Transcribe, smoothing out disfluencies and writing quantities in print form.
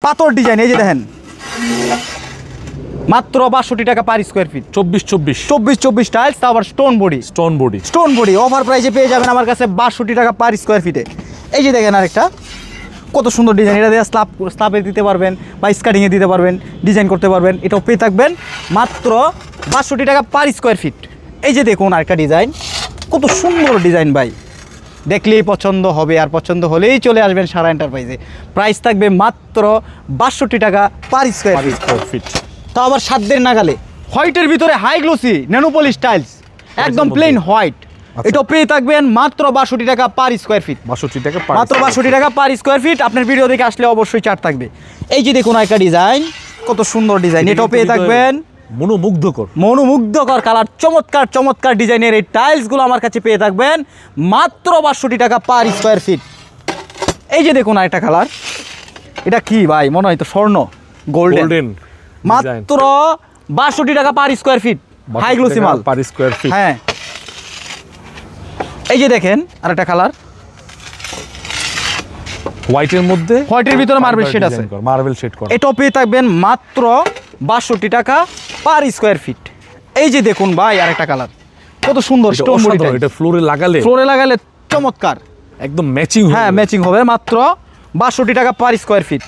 পাথর ডিজাইন, এই যে দেখেন মাত্র ৬২ টাকা পার স্কোয়ার ফিট। ২৪ টাইলস, তাও আবার স্টোন বডি অফার প্রাইসে পেয়ে যাবেন আমার কাছে ৬২ টাকা পার স্কোয়ার ফিটে। এই যে দেখেন আরেকটা কত সুন্দর ডিজাইন, এটা দিয়ে স্ল্যাবে দিতে পারবেন বা স্কার্টিংয়ে দিতে পারবেন, ডিজাইন করতে পারবেন। এটাও পেয়ে থাকবেন মাত্র ৬২ টাকা পার স্কোয়ার ফিট। এই যে দেখুন আরেকটা ডিজাইন, কত সুন্দর ডিজাইন ভাই, দেখলেই পছন্দ হবে, আর পছন্দ হলেই চলে আসবেন সারা এন্টারপ্রাইজে। প্রাইস থাকবে মাত্র ৬২ টাকা পার স্কোয়ার ফিট। তাও আবার সাধ্যের নাগালে, হোয়াইটের ভিতরে হাই গ্লোসি ন্যানোপলিশ টাইলস, একদম প্লেন হোয়াইট। এটাও পেয়ে থাকবেন মাত্র ৬২ টাকা পার স্কোয়ার ফিট। মাত্র ৬২ টাকা পার স্কোয়ার ফিট। আপনার ভিডিও দেখে আসলে অবশ্যই চার্ট থাকবে। এই যে দেখুন একটা ডিজাইন, কত সুন্দর ডিজাইন, এটাও পেয়ে থাকবেন মনোমুগ্ধকর কালার, চমৎকার ডিজাইনের এই টাইলসগুলো আমার কাছে পেয়ে থাকবেন মাত্র ৬২ টাকা পার স্কোয়ার ফিট। এই যে দেখুন আরেকটা কালার, এটা কি ভাই, মনে হয় তো স্বর্ণ, গোল্ডেন, মাত্র ৬২ টাকা per square feet, high glossy মাল পার স্কোয়ার ফিট। হ্যাঁ, এই যে দেখেন আরেকটা কালার, হোয়াইটের ভিতরে মার্বেল শেড আছে, এটাও পেয়ে থাকবেন মাত্র ৬২ টাকা পার স্কোয়ার ফিট। এই যে দেখুন ভাই আরেকটা কালার, কত সুন্দর স্টোন বডি, এটা ফ্লোরে লাগালে চমৎকার, একদম ম্যাচিং হবে, মাত্র ৬২ টাকা পার স্কোয়ার ফিট।